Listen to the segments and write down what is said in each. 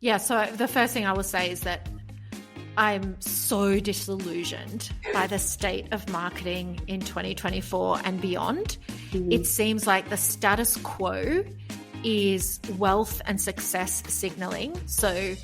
Yeah, so the first thing I will say is that I'm so disillusioned by the state of marketing in 2024 and beyond. It seems like the status quo is wealth and success signaling. So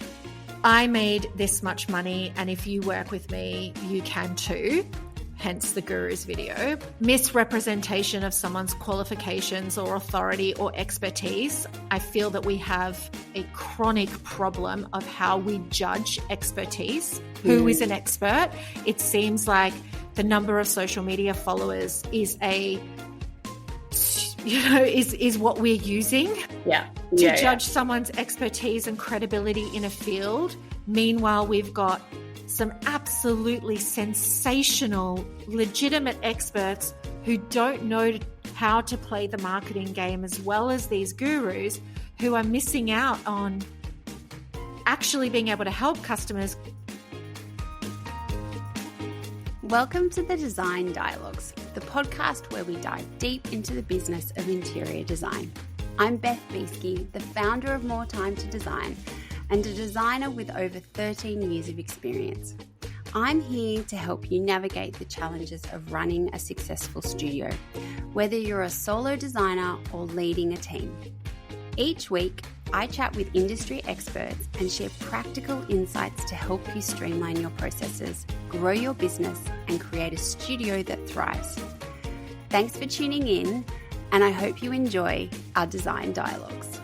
I made this much money, and if you work with me, you can too. Hence the guru's video. Misrepresentation of someone's qualifications or authority or expertise. I feel that we have a chronic problem of how we judge expertise. Who is an expert? It seems like the number of social media followers is is what we're using to judge someone's expertise and credibility in a field. Meanwhile, we've got some absolutely sensational, legitimate experts who don't know how to play the marketing game as well as these gurus, who are missing out on actually being able to help customers. Welcome to the Design Dialogues, the podcast where we dive deep into the business of interior design. I'm Beth Beesky, the founder of More Time to Design, and a designer with over 13 years of experience. I'm here to help you navigate the challenges of running a successful studio, whether you're a solo designer or leading a team. Each week, I chat with industry experts and share practical insights to help you streamline your processes, grow your business, and create a studio that thrives. Thanks for tuning in, and I hope you enjoy our Design Dialogues.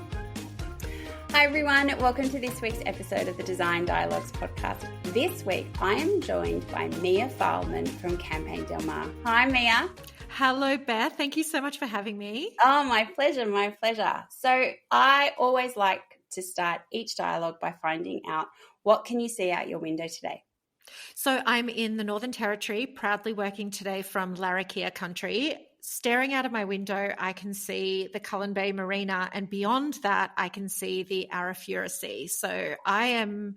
Hi everyone, welcome to this week's episode of the Design Dialogues podcast. This week I am joined by Mia Fileman from Campaign Del Mar. Hi Mia. Hello Beth, thank you so much for having me. Oh, my pleasure, my pleasure. So I always like to start each dialogue by finding out, what can you see out your window today? So I'm in the Northern Territory, proudly working today from Larrakia country. Staring out of my window, I can see the Cullen Bay Marina, and beyond that, I can see the Arafura Sea. So I am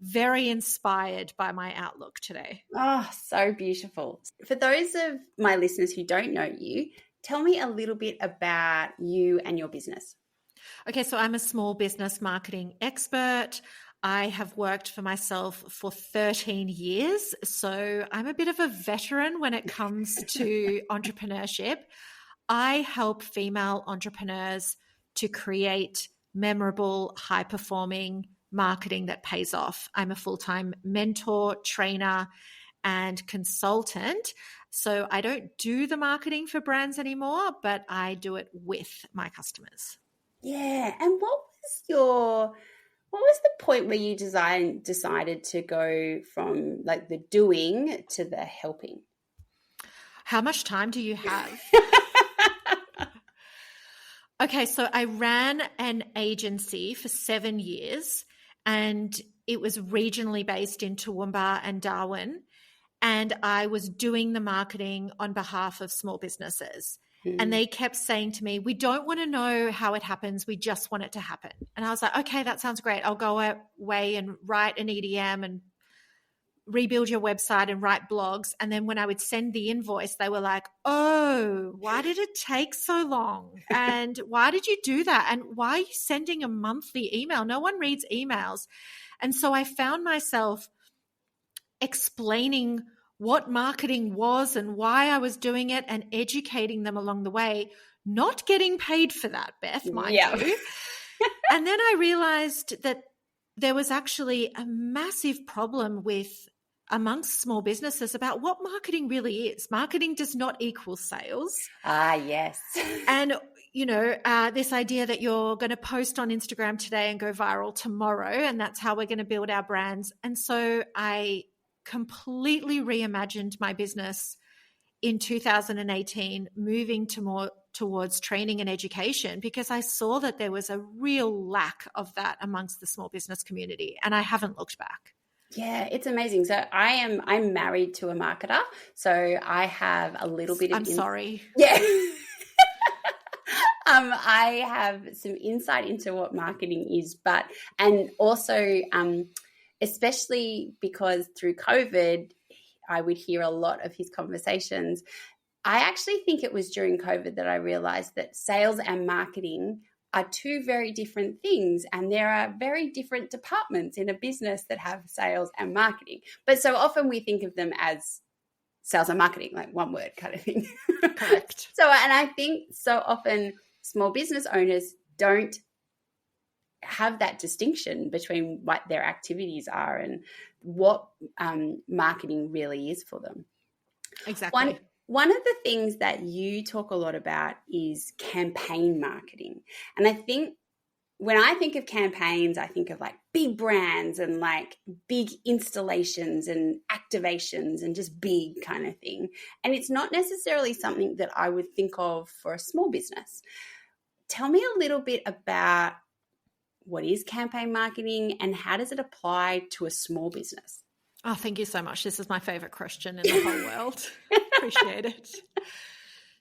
very inspired by my outlook today. Oh, so beautiful. For those of my listeners who don't know you, tell me a little bit about you and your business. Okay, so I'm a small business marketing expert. I have worked for myself for 13 years, so I'm a bit of a veteran when it comes to entrepreneurship. I help female entrepreneurs to create memorable, high-performing marketing that pays off. I'm a full-time mentor, trainer, and consultant. So I don't do the marketing for brands anymore, but I do it with my customers. Yeah, and what was the point where you decided to go from like the doing to the helping? How much time do you have? Okay, so I ran an agency for 7 years, and it was regionally based in Toowoomba and Darwin, and I was doing the marketing on behalf of small businesses. And they kept saying to me, we don't want to know how it happens. We just want it to happen. And I was like, okay, that sounds great. I'll go away and write an EDM and rebuild your website and write blogs. And then when I would send the invoice, they were like, oh, why did it take so long? And why did you do that? And why are you sending a monthly email? No one reads emails. And so I found myself explaining what marketing was and why I was doing it and educating them along the way, not getting paid for that, Beth, mind you. And then I realized that there was actually a massive problem amongst small businesses about what marketing really is. Marketing does not equal sales. Ah, yes. And, this idea that you're going to post on Instagram today and go viral tomorrow, and that's how we're going to build our brands. And so I completely reimagined my business in 2018, moving towards training and education, because I saw that there was a real lack of that amongst the small business community, and I haven't looked back. Yeah, it's amazing. So I'm married to a marketer, so I have a little bit of I'm sorry. Yeah. I have some insight into what marketing is, and also especially because through COVID, I would hear a lot of his conversations. I actually think it was during COVID that I realized that sales and marketing are two very different things, and there are very different departments in a business that have sales and marketing. But so often we think of them as sales and marketing, like one word kind of thing. Correct. And I think so often small business owners don't have that distinction between what their activities are and what marketing really is for them. Exactly. One of the things that you talk a lot about is campaign marketing. And I think when I think of campaigns, I think of like big brands and like big installations and activations and just big kind of thing. And it's not necessarily something that I would think of for a small business. Tell me a little bit about what is campaign marketing and how does it apply to a small business? Oh, thank you so much. This is my favorite question in the whole world. Appreciate it.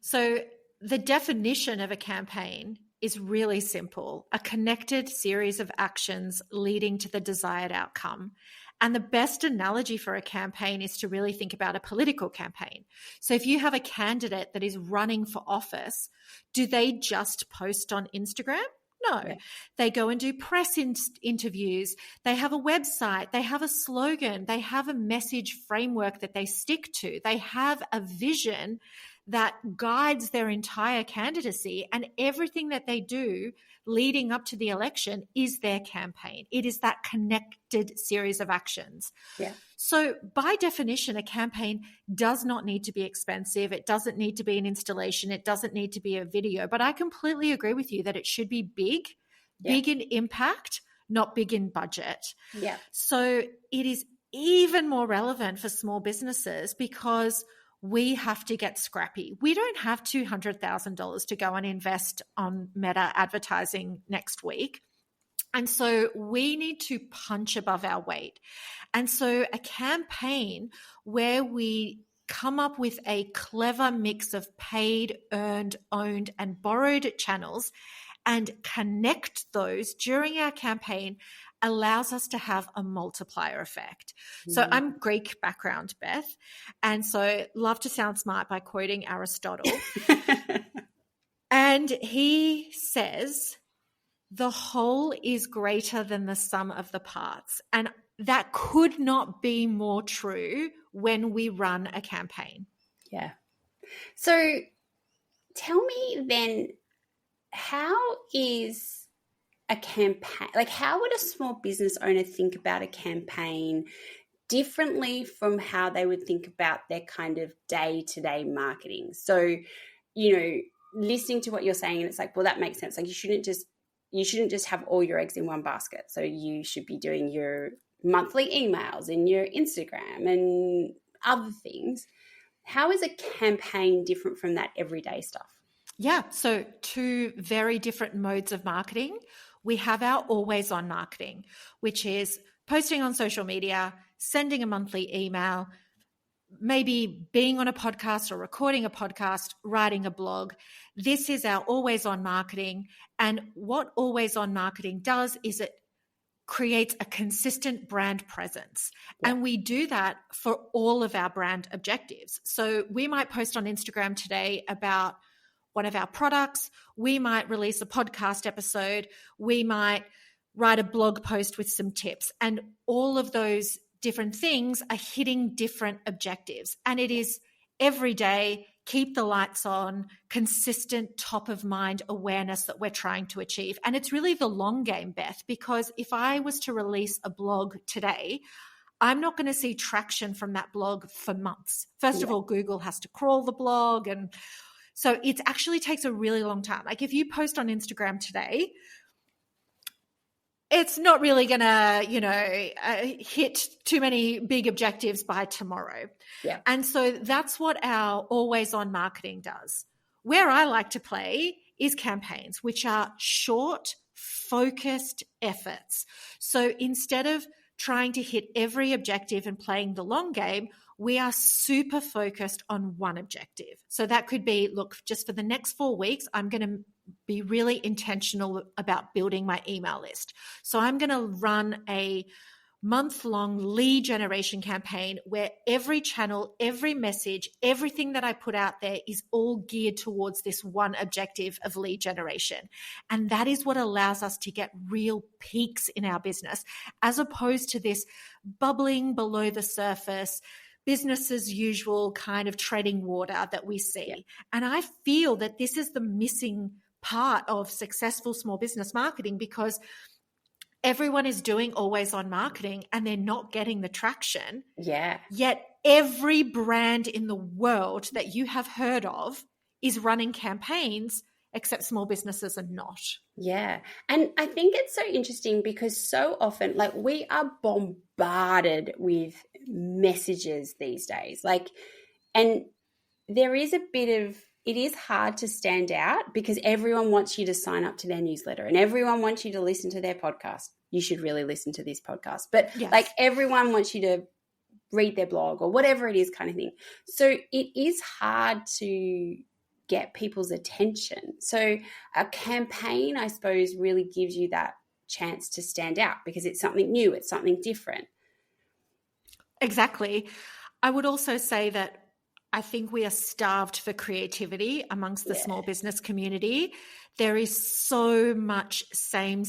So the definition of a campaign is really simple: a connected series of actions leading to the desired outcome. And the best analogy for a campaign is to really think about a political campaign. So if you have a candidate that is running for office, do they just post on Instagram? No, yeah. They go and do press interviews. They have a website. They have a slogan. They have a message framework that they stick to. They have a vision that guides their entire candidacy, and everything that they do leading up to the election is their campaign. It is that connected series of actions. Yeah. So by definition, a campaign does not need to be expensive. It doesn't need to be an installation. It doesn't need to be a video. But I completely agree with you that it should be big in impact, not big in budget. Yeah. So it is even more relevant for small businesses because we have to get scrappy. We don't have $200,000 to go and invest on Meta advertising next week. And so we need to punch above our weight. And so a campaign where we come up with a clever mix of paid, earned, owned, and borrowed channels and connect those during our campaign allows us to have a multiplier effect. So I'm Greek background, Beth, and so love to sound smart by quoting Aristotle. And he says, the whole is greater than the sum of the parts. And that could not be more true when we run a campaign. Yeah. So tell me then, how is a campaign, like how would a small business owner think about a campaign differently from how they would think about their kind of day-to-day marketing? So, listening to what you're saying, and it's like, well, that makes sense. Like you shouldn't just have all your eggs in one basket. So you should be doing your monthly emails and your Instagram and other things. How is a campaign different from that everyday stuff? Yeah, so two very different modes of marketing. We have our always on marketing, which is posting on social media, sending a monthly email, maybe being on a podcast or recording a podcast, writing a blog. This is our always on marketing. And what always on marketing does is it creates a consistent brand presence. Yeah. And we do that for all of our brand objectives. So we might post on Instagram today about one of our products. We might release a podcast episode. We might write a blog post with some tips. And all of those different things are hitting different objectives. And it is every day, keep the lights on, consistent top of mind awareness that we're trying to achieve. And it's really the long game, Beth, because if I was to release a blog today, I'm not going to see traction from that blog for months. First of all, Google has to crawl the blog, and so it actually takes a really long time. Like if you post on Instagram today, it's not really going to, hit too many big objectives by tomorrow. Yeah. And so that's what our always on marketing does. Where I like to play is campaigns, which are short, focused efforts. So instead of trying to hit every objective and playing the long game, we are super focused on one objective. So that could be, look, just for the next 4 weeks, I'm going to be really intentional about building my email list. So I'm going to run a month-long lead generation campaign where every channel, every message, everything that I put out there is all geared towards this one objective of lead generation. And that is what allows us to get real peaks in our business, as opposed to this bubbling below the surface, business as usual kind of treading water that we see. Yeah. And I feel that this is the missing part of successful small business marketing, because everyone is doing always on marketing and they're not getting the traction. Yeah. Yet every brand in the world that you have heard of is running campaigns, except small businesses are not. Yeah. And I think it's so interesting because so often, like, we are bombarded with messages these days. Like, and there is a bit of, it is hard to stand out because everyone wants you to sign up to their newsletter and everyone wants you to listen to their podcast. You should really listen to this podcast. But yes, like, everyone wants you to read their blog or whatever it is, kind of thing. So it is hard to get people's attention. So a campaign, I suppose, really gives you that chance to stand out because it's something new, it's something different. Exactly. I would also say that I think we are starved for creativity amongst the small business community. There is so much same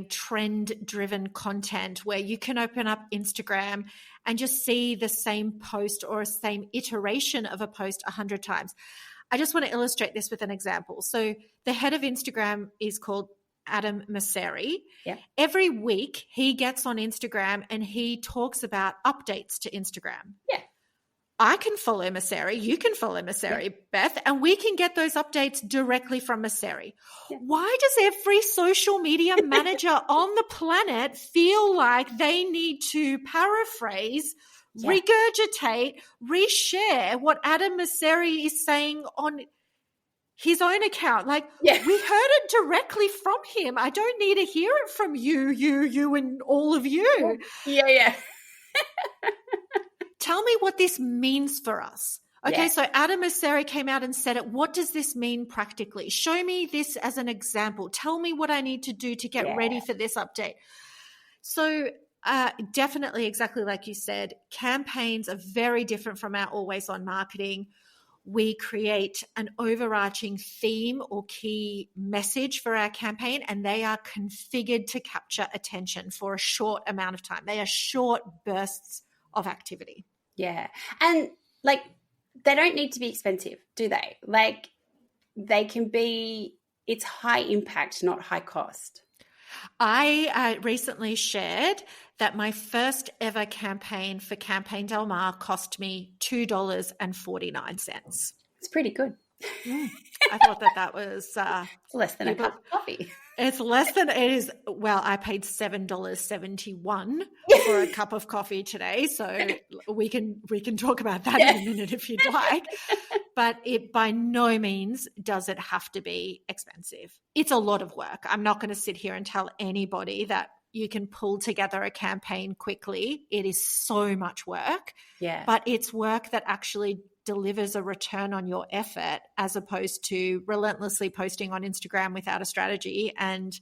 trend-driven content where you can open up Instagram and just see the same post or a same iteration of a post 100 times. I just want to illustrate this with an example. So the head of Instagram is called Adam Mosseri. Yeah. Every week he gets on Instagram and he talks about updates to Instagram. Yeah. I can follow Mosseri, you can follow Mosseri, Beth, and we can get those updates directly from Mosseri. Yeah. Why does every social media manager on the planet feel like they need to paraphrase, regurgitate, reshare what Adam Mosseri is saying on his own account? Like, we heard it directly from him. I don't need to hear it from you, and all of you. Yeah. Tell me what this means for us. Okay, so Adam Mosseri came out and said it. What does this mean practically? Show me this as an example. Tell me what I need to do to get ready for this update. So definitely, exactly like you said, campaigns are very different from our always on marketing. We create an overarching theme or key message for our campaign, and they are configured to capture attention for a short amount of time. They are short bursts of activity. Yeah. And like, they don't need to be expensive, do they? Like, they can be, it's high impact, not high cost. I recently shared that my first ever campaign for Campaign Del Mar cost me $2.49. It's pretty good. I thought that was less than a cup of coffee. It's less than it is. Well, I paid $7.71 for a cup of coffee today, so we can talk about that in a minute if you'd like. But it by no means does it have to be expensive. It's a lot of work. I'm not going to sit here and tell anybody that you can pull together a campaign quickly. It is so much work. Yeah. But it's work that actually delivers a return on your effort, as opposed to relentlessly posting on Instagram without a strategy and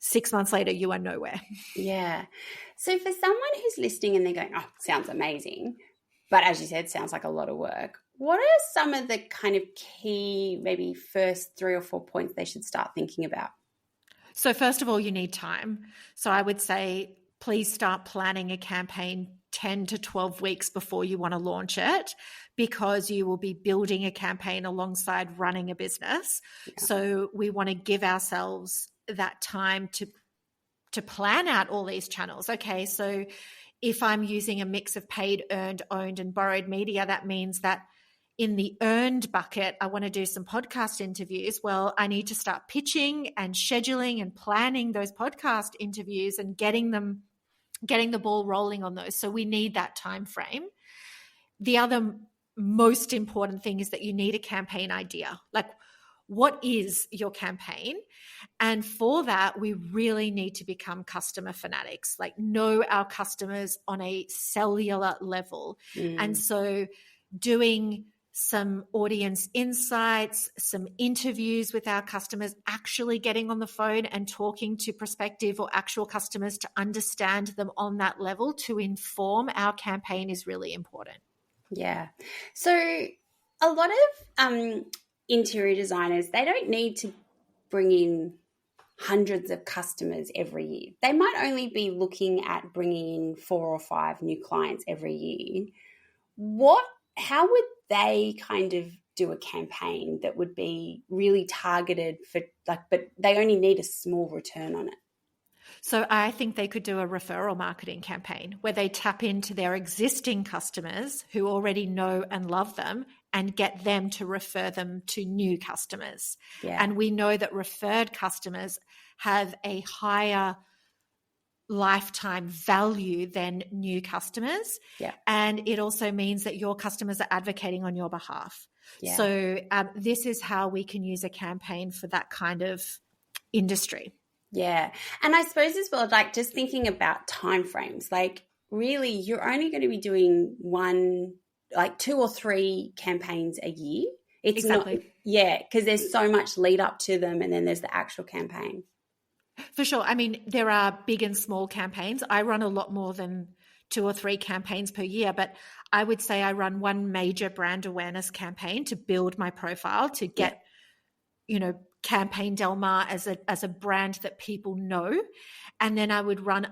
6 months later you are nowhere. Yeah. So for someone who's listening and they're going, oh, sounds amazing, but as you said, sounds like a lot of work, what are some of the kind of key, maybe first 3 or 4 points they should start thinking about? So first of all, you need time. So I would say, please start planning a campaign 10 to 12 weeks before you want to launch it, because you will be building a campaign alongside running a business. Yeah. So we want to give ourselves that time to plan out all these channels. Okay, so if I'm using a mix of paid, earned, owned, and borrowed media, that means that in the earned bucket, I want to do some podcast interviews. Well, I need to start pitching and scheduling and planning those podcast interviews and getting the ball rolling on those. So we need that time frame. The other most important thing is that you need a campaign idea. Like, what is your campaign? And for that, we really need to become customer fanatics, like know our customers on a cellular level. And so doing some audience insights, some interviews with our customers, actually getting on the phone and talking to prospective or actual customers to understand them on that level to inform our campaign is really important. Yeah. So a lot of interior designers, they don't need to bring in hundreds of customers every year. They might only be looking at bringing in 4 or 5 new clients every year. How would they kind of do a campaign that would be really targeted for but they only need a small return on it? So I think they could do a referral marketing campaign where they tap into their existing customers who already know and love them and get them to refer them to new customers. Yeah. And we know that referred customers have a higher lifetime value than new customers. Yeah. And it also means that your customers are advocating on your behalf. Yeah. So this is how we can use a campaign for that kind of industry. Yeah. And I suppose as well, like just thinking about timeframes, like really you're only going to be doing 2 or 3 campaigns a year. It's exactly. not, yeah, because there's so much lead up to them and then there's the actual campaign. For sure. I mean, there are big and small campaigns. I run a lot more than 2 or 3 campaigns per year, but I would say I run one major brand awareness campaign to build my profile, to get, Campaign Del Mar as a brand that people know. And then I would run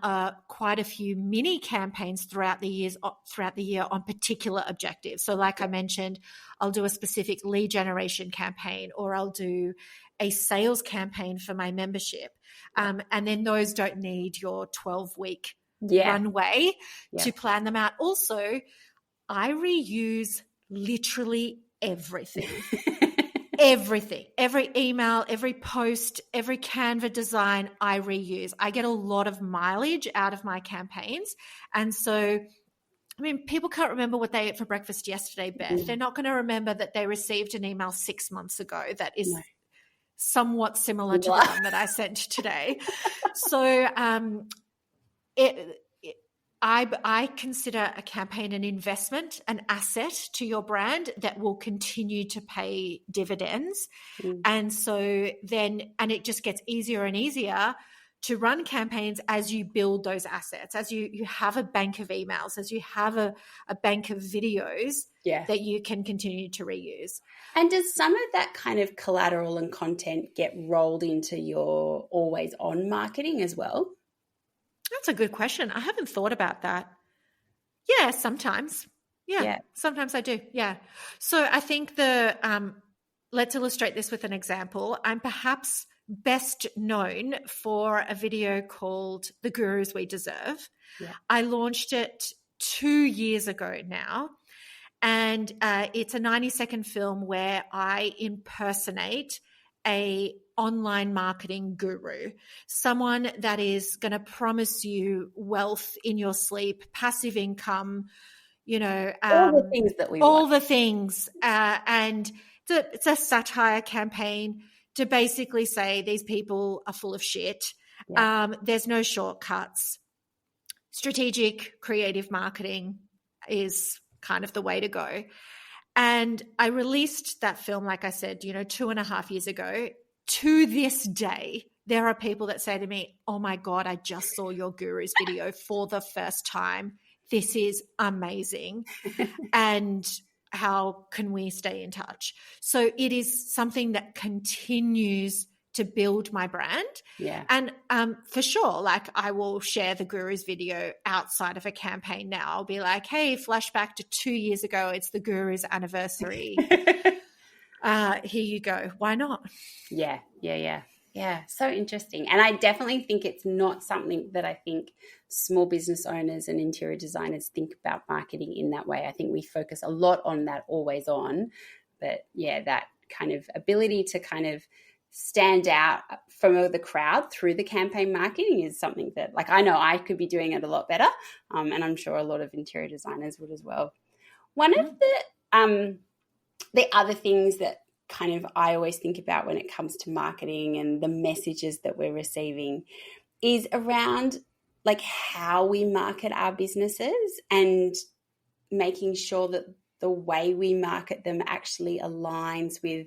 quite a few mini campaigns throughout the year on particular objectives. So like I mentioned, I'll do a specific lead generation campaign, or I'll do a sales campaign for my membership. And then those don't need your 12-week runway to plan them out. Also, I reuse literally everything. Everything, every email, every post, every Canva design, I reuse. I get a lot of mileage out of my campaigns. And so, I mean, people can't remember what they ate for breakfast yesterday, Beth. They're not going to remember that they received an email 6 months ago that is somewhat similar to the one that I sent today. So I consider a campaign an investment, an asset to your brand that will continue to pay dividends. And so then, and it just gets easier and easier to run campaigns as you build those assets, as you have a bank of emails, as you have a bank of videos that you can continue to reuse. And does some of that kind of collateral and content get rolled into your always on marketing as well? That's a good question. I haven't thought about that. Yeah, sometimes. Yeah, sometimes I do. Yeah. So I think let's illustrate this with an example. I'm perhaps best known for a video called The Gurus We Deserve. Yeah. I launched it 2 years ago now. And it's a 90-second film where I impersonate a online marketing guru, someone that is going to promise you wealth in your sleep, passive income, all the things that we all want. the things. And it's a satire campaign to basically say these people are full of shit. Yeah. There's no shortcuts. Strategic, creative marketing is kind of the way to go. And I released that film, like I said, 2.5 years ago. To this day, there are people that say to me, oh my God, I just saw your Gurus video for the first time. This is amazing. And how can we stay in touch? So it is something that continues to build my brand. Yeah. And for sure, like I will share the Gurus video outside of a campaign now. I'll be like, hey, flashback to 2 years ago. It's the Gurus anniversary. Here you go. Why not? Yeah. So interesting. And I definitely think it's not something that I think small business owners and interior designers think about marketing in that way. I think we focus a lot on that always on, but that kind of ability to kind of stand out from the crowd through the campaign marketing is something that, like, I know I could be doing it a lot better, and I'm sure a lot of interior designers would as well. One of the other things that kind of I always think about when it comes to marketing and the messages that we're receiving is around like how we market our businesses and making sure that the way we market them actually aligns with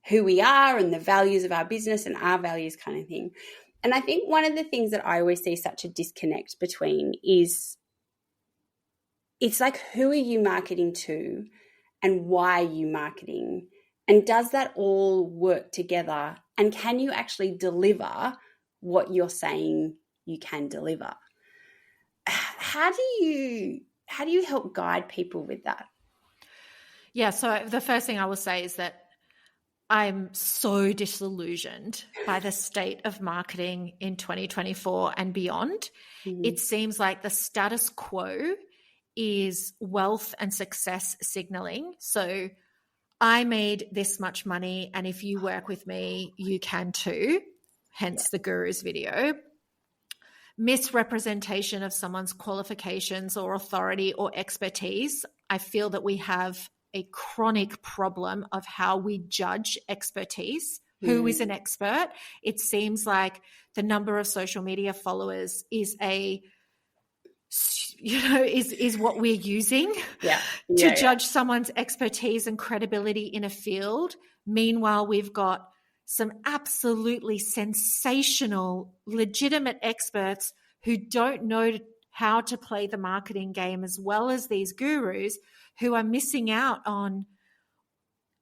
who we are and the values of our business and our values kind of thing. And I think one of the things that I always see such a disconnect between is it's like, who are you marketing to and why are you marketing? And does that all work together? And can you actually deliver what you're saying you can deliver? How do you help guide people with that? Yeah, so the first thing I will say is that I'm so disillusioned by the state of marketing in 2024 and beyond. It seems like the status quo is wealth and success signaling. So I made this much money, and if you work with me, you can too. Hence the guru's video. Misrepresentation of someone's qualifications or authority or expertise. I feel that we have a chronic problem of how we judge expertise. Who is an expert? It seems like the number of social media followers is is what we're using to judge someone's expertise and credibility in a field. Meanwhile, we've got some absolutely sensational, legitimate experts who don't know how to play the marketing game as well as these gurus, who are missing out on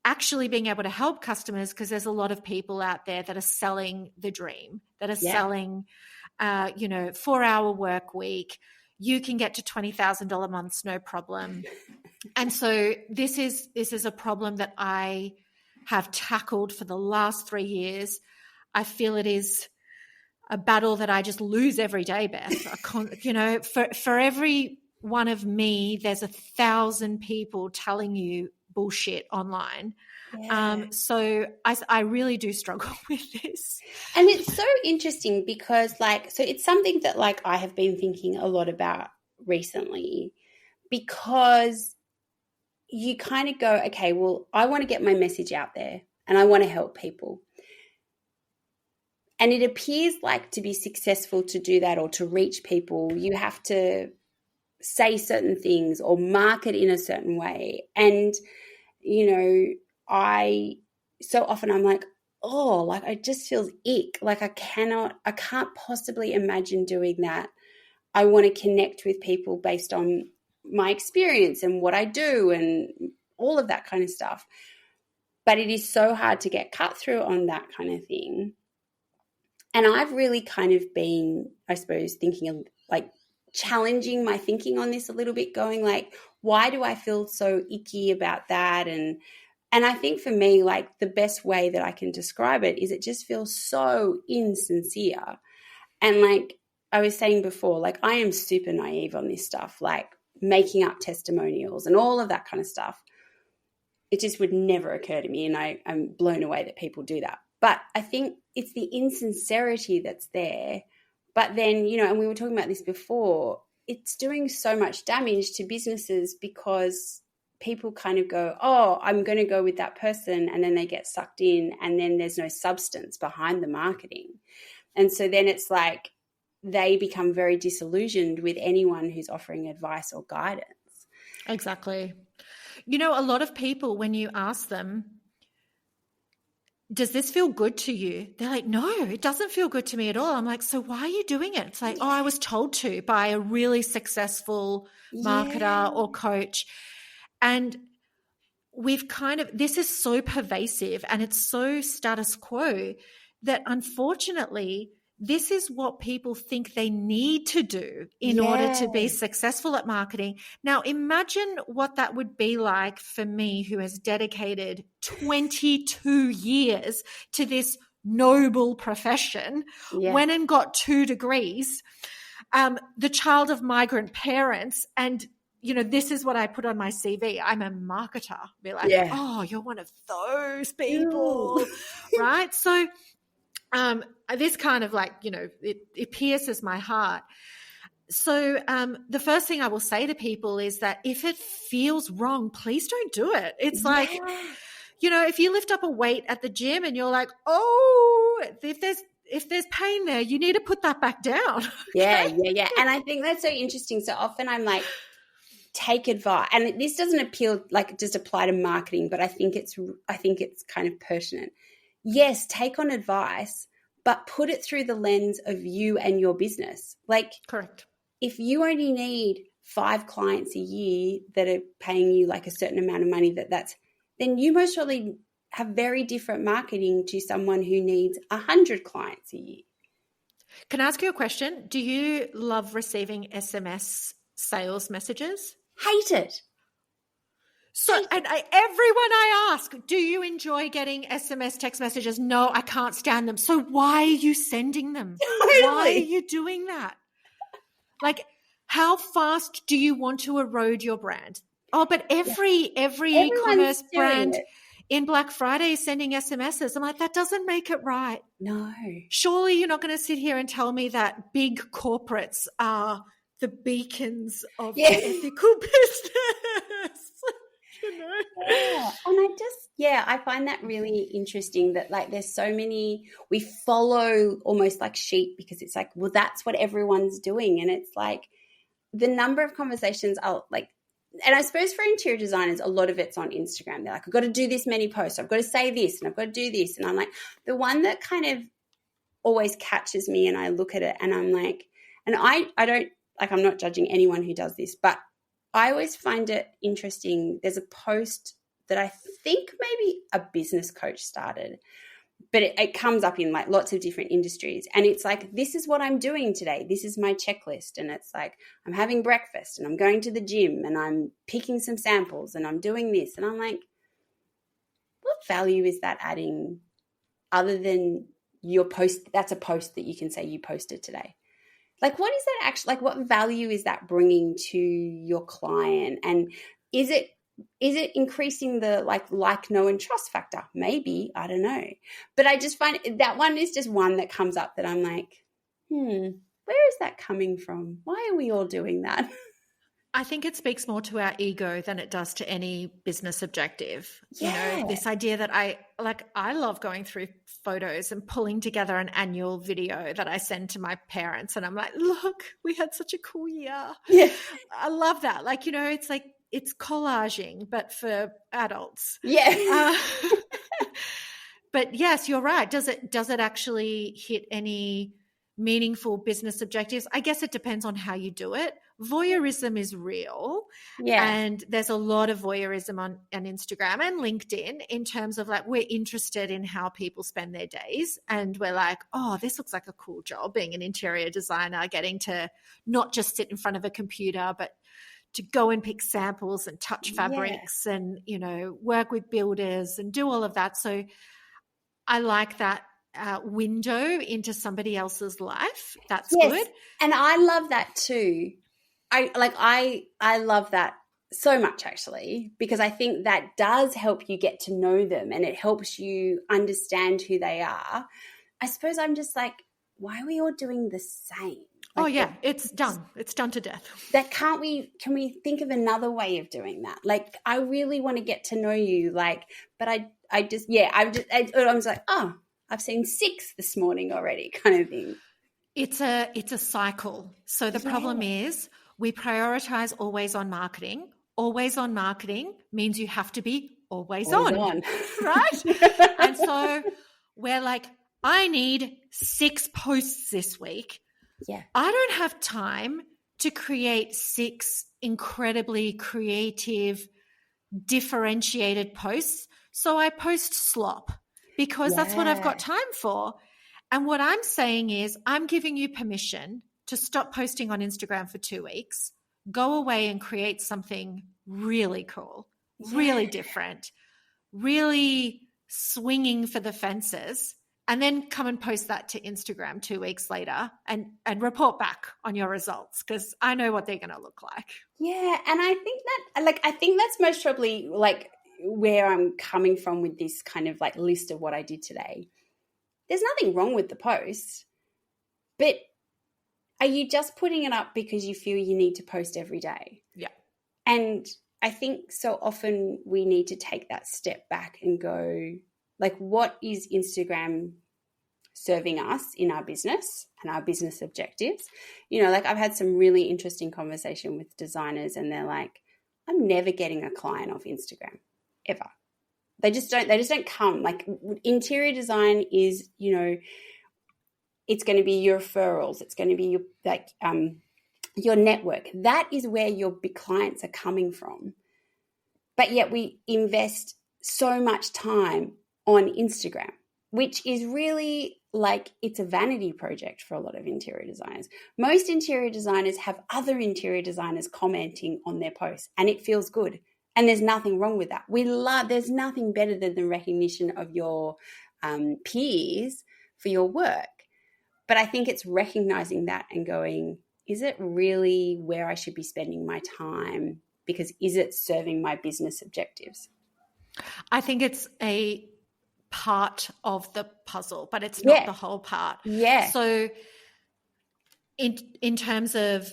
actually being able to help customers, because there's a lot of people out there that are selling the dream, that are selling, 4-hour work week. You can get to $20,000 months, no problem. And so this is a problem that I have tackled for the last 3 years. I feel it is a battle that I just lose every day, Beth. For every one of me, there's 1,000 people telling you bullshit online. So I really do struggle with this. And it's so interesting because so it's something that I have been thinking a lot about recently, because you kind of go, okay, well, I want to get my message out there and I want to help people. And it appears like to be successful to do that or to reach people, you have to say certain things or market in a certain way. And, so often I'm like, I just feel ick. I can't possibly imagine doing that. I want to connect with people based on my experience and what I do and all of that kind of stuff. But it is so hard to get cut through on that kind of thing. And I've really kind of been, I suppose, thinking of challenging my thinking on this a little bit, going why do I feel so icky about that? And I think for me, the best way that I can describe it is it just feels so insincere. And I was saying before, I am super naive on this stuff, making up testimonials and all of that kind of stuff. It just would never occur to me, and I'm blown away that people do that. But I think it's the insincerity that's there. But then, and we were talking about this before, it's doing so much damage to businesses because people kind of go, oh, I'm going to go with that person, and then they get sucked in, and then there's no substance behind the marketing. And so then it's they become very disillusioned with anyone who's offering advice or guidance. Exactly. A lot of people, when you ask them, does this feel good to you? They're like, no, it doesn't feel good to me at all. I'm like, so why are you doing it? It's like, I was told to by a really successful marketer or coach. And we've this is so pervasive and it's so status quo that unfortunately this is what people think they need to do in order to be successful at marketing. Now, imagine what that would be like for me, who has dedicated 22 years to this noble profession, went and got 2 degrees, the child of migrant parents, and this is what I put on my CV. I'm a marketer. Be like, oh, you're one of those people, right? So this kind of it pierces my heart. So the first thing I will say to people is that if it feels wrong, please don't do it. It's if you lift up a weight at the gym and you're like, oh, if there's pain there, you need to put that back down. Okay? Yeah. And I think that's so interesting. So often I'm like, take advice, and this doesn't appeal like just apply to marketing, but I think it's kind of pertinent. Yes, take on advice, but put it through the lens of you and your business. Like, correct. If you only need 5 clients a year that are paying you like a certain amount of money, then you most probably have very different marketing to someone who needs 100 clients a year. Can I ask you a question? Do you love receiving SMS sales messages? Hate it. So, and everyone I ask, do you enjoy getting SMS text messages? No, I can't stand them. So why are you sending them? Totally. Why are you doing that? Like, how fast do you want to erode your brand? Oh, but every e-commerce brand in Black Friday is sending SMSs. I'm like, that doesn't make it right. No. Surely you're not going to sit here and tell me that big corporates are the beacons of ethical business. You know? Yeah. And I find that really interesting that like there's so many, we follow almost like sheep because it's like, well, that's what everyone's doing. And it's like the number of conversations I'll like, and I suppose for interior designers, a lot of it's on Instagram. They're like, I've got to do this many posts. I've got to say this and I've got to do this. And I'm like, the one that kind of always catches me and I look at it and I'm like, and I don't, like, I'm not judging anyone who does this, but I always find it interesting. There's a post that I think maybe a business coach started, but it comes up in like lots of different industries. And it's like, this is what I'm doing today. This is my checklist. And it's like, I'm having breakfast and I'm going to the gym and I'm picking some samples and I'm doing this. And I'm like, what value is that adding other than your post? That's a post that you can say you posted today. Like, what is that actually, like, what value is that bringing to your client? And is it increasing the like, know, and trust factor? Maybe, I don't know. But I just find that one is just one that comes up that I'm like, where is that coming from? Why are we all doing that? I think it speaks more to our ego than it does to any business objective. Yeah. You know, this idea that I love going through photos and pulling together an annual video that I send to my parents. And I'm like, look, we had such a cool year. Yeah. I love that. Like, you know, it's like, it's collaging, but for adults. Yeah. But yes, you're right. Does it actually hit any meaningful business objectives? I guess it depends on how you do it. Voyeurism is real. Yeah. And there's a lot of voyeurism on Instagram and LinkedIn in terms of like, we're interested in how people spend their days. And we're like, oh, this looks like a cool job being an interior designer, getting to not just sit in front of a computer, but to go and pick samples and touch fabrics and, you know, work with builders and do all of that. So I like that window into somebody else's life. That's good. And I love that too. I love that so much actually, because I think that does help you get to know them and it helps you understand who they are. I suppose I'm just like, why are we all doing the same? Like, it's done. It's done to death. Can we think of another way of doing that? Like, I really want to get to know you. Like, but I was like, oh, I've seen 6 this morning already, kind of thing. It's a cycle. So the problem is we prioritize always on marketing. Always on marketing means you have to be always on. Right? And so we're like, I need 6 posts this week. Yeah. I don't have time to create 6 incredibly creative, differentiated posts. So I post slop because that's what I've got time for. And what I'm saying is I'm giving you permission to stop posting on Instagram for 2 weeks, go away and create something really cool, really different, really swinging for the fences, and then come and post that to Instagram 2 weeks later and report back on your results because I know what they're going to look like. Yeah, and I think that's most probably like where I'm coming from with this kind of like list of what I did today. There's nothing wrong with the post, but are you just putting it up because you feel you need to post every day? Yeah. And I think so often we need to take that step back and go, like, what is Instagram serving us in our business and our business objectives. You know, like I've had some really interesting conversation with designers and they're like, I'm never getting a client off Instagram ever. They just don't come. Like interior design is, you know, it's going to be your referrals. It's going to be your, like, your network. That is where your big clients are coming from. But yet we invest so much time on Instagram, which is really like it's a vanity project for a lot of interior designers. Most interior designers have other interior designers commenting on their posts and it feels good. And there's nothing wrong with that. There's nothing better than the recognition of your peers for your work. But I think it's recognizing that and going, is it really where I should be spending my time? Because is it serving my business objectives? I think it's a part of the puzzle, but it's not the whole part. Yeah. So in terms of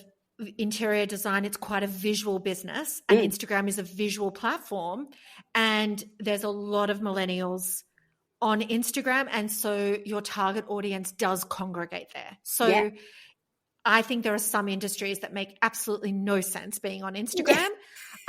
interior design, it's quite a visual business, and Instagram is a visual platform, and there's a lot of millennials on Instagram, and so your target audience does congregate there. So I think there are some industries that make absolutely no sense being on Instagram. Yeah.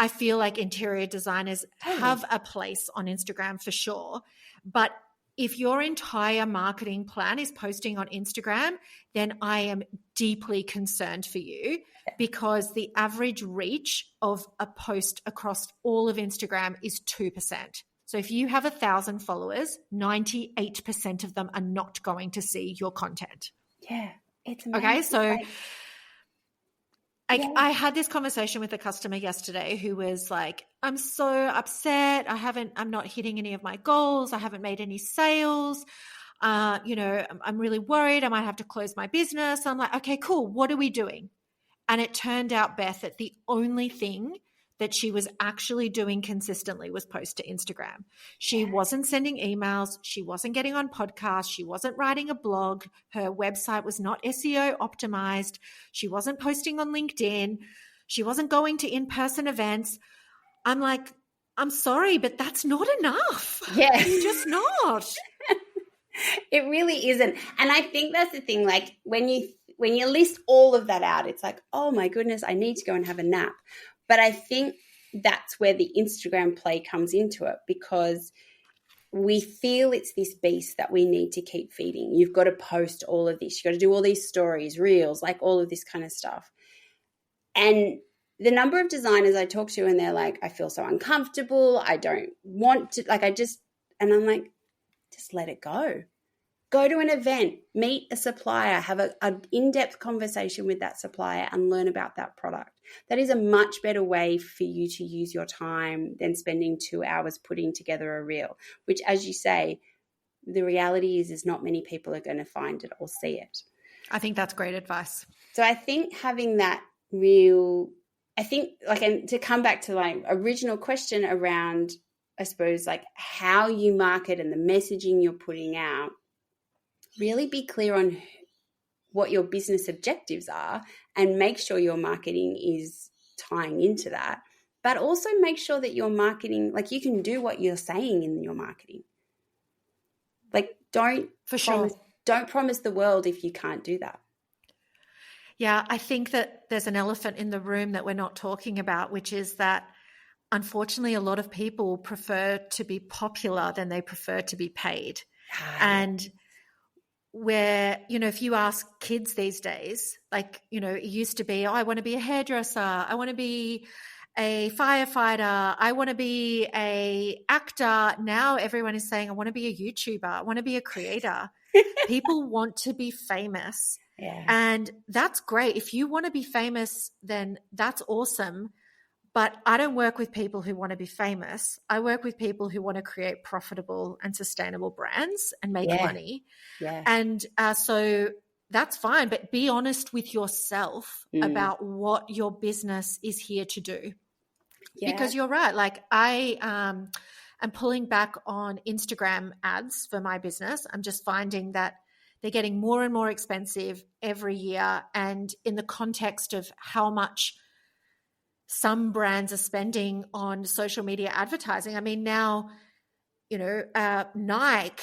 I feel like interior designers have a place on Instagram for sure. But if your entire marketing plan is posting on Instagram, then I am deeply concerned for you, because the average reach of a post across all of Instagram is 2%. So if you have 1,000 followers, 98% of them are not going to see your content. Yeah. It's amazing. Okay, so I had this conversation with a customer yesterday who was like, I'm so upset. I'm not hitting any of my goals. I haven't made any sales. You know, I'm really worried. I might have to close my business. I'm like, okay, cool. What are we doing? And it turned out, Beth, that the only thing that she was actually doing consistently was post to Instagram. She wasn't sending emails. She wasn't getting on podcasts. She wasn't writing a blog. Her website was not SEO optimized. She wasn't posting on LinkedIn. She wasn't going to in-person events. I'm like, I'm sorry, but that's not enough. Yeah. It's just not. It really isn't. And I think that's the thing, like when you list all of that out, it's like, oh my goodness, I need to go and have a nap. But I think that's where the Instagram play comes into it, because we feel it's this beast that we need to keep feeding. You've got to post all of this. You've got to do all these stories, reels, like all of this kind of stuff. And the number of designers I talk to and they're like, I feel so uncomfortable. I don't want to, and I'm like, just let it go. Go to an event, meet a supplier, have an in-depth conversation with that supplier and learn about that product. That is a much better way for you to use your time than spending 2 hours putting together a reel, which, as you say, the reality is not many people are going to find it or see it. I think that's great advice. So I think having that real, and to come back to my original question around, I suppose, like how you market and the messaging you're putting out, really be clear on what your business objectives are and make sure your marketing is tying into that, but also make sure that your marketing, like you can do what you're saying in your marketing. Like don't promise the world if you can't do that. Yeah, I think that there's an elephant in the room that we're not talking about, which is that unfortunately a lot of people prefer to be popular than they prefer to be paid. And where, you know, if you ask kids these days, like, you know, it used to be, oh, I want to be a hairdresser. I want to be a firefighter. I want to be a actor. Now everyone is saying, I want to be a YouTuber. I want to be a creator. People want to be famous. Yeah. And that's great. If you want to be famous, then that's awesome. But I don't work with people who want to be famous. I work with people who want to create profitable and sustainable brands and make money. Yeah. And so that's fine, but be honest with yourself about what your business is here to do. Yeah. Because you're right. Like I am pulling back on Instagram ads for my business. I'm just finding that they're getting more and more expensive every year. And in the context of how much some brands are spending on social media advertising. I mean, now, you know, Nike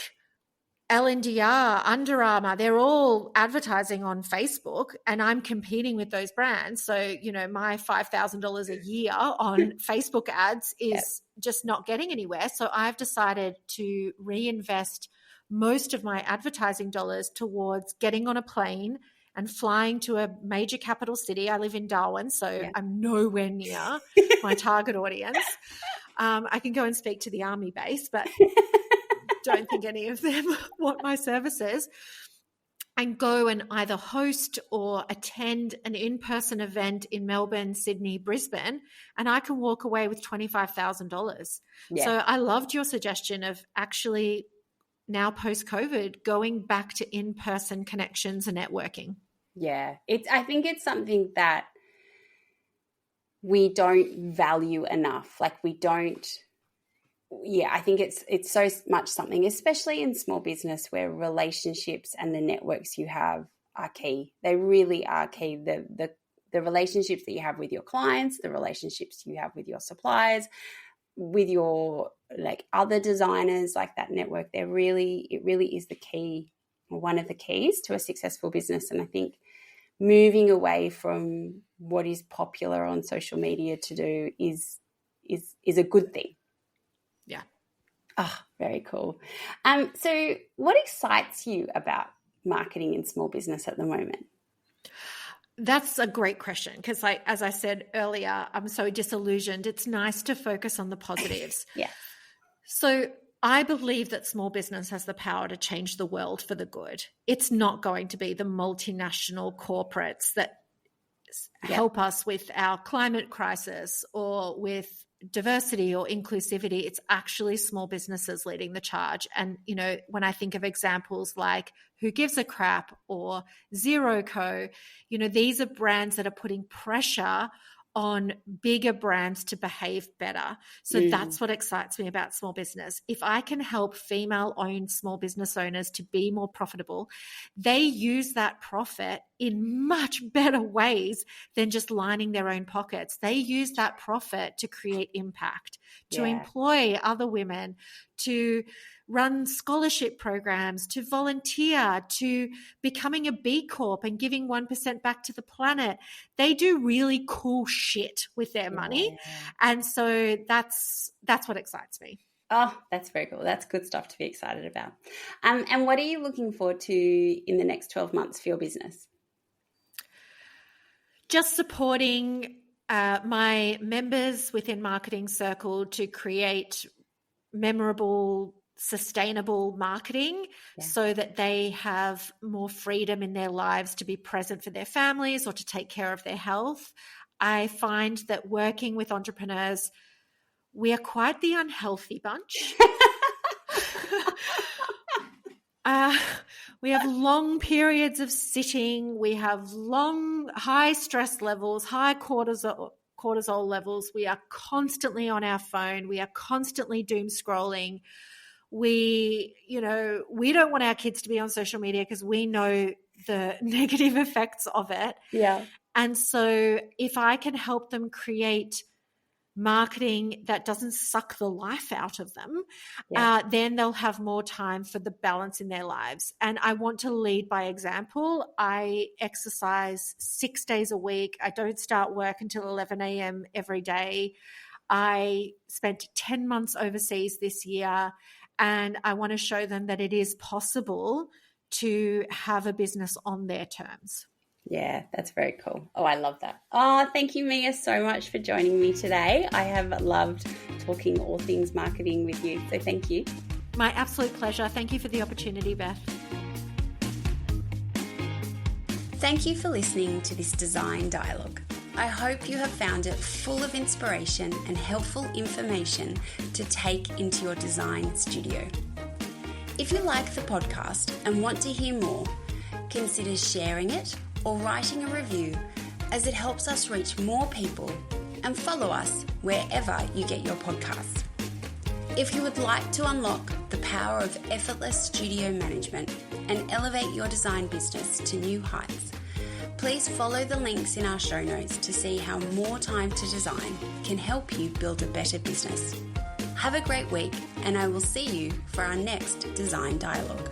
LNDR, Under Armour, they're all advertising on Facebook, and I'm competing with those brands. So, you know, my $5,000 a year on Facebook ads is just not getting anywhere. So I've decided to reinvest most of my advertising dollars towards getting on a plane and flying to a major capital city. I live in Darwin, so I'm nowhere near my target audience. I can go and speak to the army base, but don't think any of them want my services, and go and either host or attend an in-person event in Melbourne, Sydney, Brisbane, and I can walk away with $25,000. So I loved your suggestion of actually now post-COVID going back to in-person connections and networking. Yeah, I think it's something that we don't value enough. Like we don't. Yeah, I think it's so much something, especially in small business where relationships and the networks you have are key. They really are key. The relationships that you have with your clients, the relationships you have with your suppliers, with your like other designers, like that network, it really is the key, one of the keys to a successful business. And I think moving away from what is popular on social media to do is a good thing. Yeah. Oh, very cool. So what excites you about marketing in small business at the moment? That's a great question because, like, as I said earlier, I'm so disillusioned. It's nice to focus on the positives. Yeah. So I believe that small business has the power to change the world for the good. It's not going to be the multinational corporates that help us with our climate crisis or with diversity or inclusivity. It's actually small businesses leading the charge. And, you know, when I think of examples like Who Gives a Crap or Zero Co, you know, these are brands that are putting pressure on bigger brands to behave better. So that's what excites me about small business. If I can help female-owned small business owners to be more profitable, they use that profit in much better ways than just lining their own pockets. They use that profit to create impact, to employ other women, to run scholarship programs, to volunteer, to becoming a B Corp and giving 1% back to the planet. They do really cool shit with their money. And so that's what excites me. Oh, that's very cool. That's good stuff to be excited about. And what are you looking forward to in the next 12 months for your business? Just supporting my members within Marketing Circle to create memorable, sustainable marketing so that they have more freedom in their lives to be present for their families or to take care of their health. I find that working with entrepreneurs, we are quite the unhealthy bunch. We have long periods of sitting. We have high stress levels, high cortisol levels. We are constantly on our phone. We are constantly doom scrolling. We don't want our kids to be on social media because we know the negative effects of it. Yeah. And so if I can help them create marketing that doesn't suck the life out of them, then they'll have more time for the balance in their lives. And I want to lead by example. I exercise 6 days a week. I don't start work until 11 a.m. every day. I spent 10 months overseas this year, and I want to show them that it is possible to have a business on their terms. Yeah, that's very cool. Oh, I love that. Oh, thank you, Mia, so much for joining me today. I have loved talking all things marketing with you. So thank you. My absolute pleasure. Thank you for the opportunity, Beth. Thank you for listening to this design dialogue. I hope you have found it full of inspiration and helpful information to take into your design studio. If you like the podcast and want to hear more, consider sharing it or writing a review, as it helps us reach more people, and follow us wherever you get your podcasts. If you would like to unlock the power of effortless studio management and elevate your design business to new heights, please follow the links in our show notes to see how more time to design can help you build a better business. Have a great week, and I will see you for our next Design Dialogue.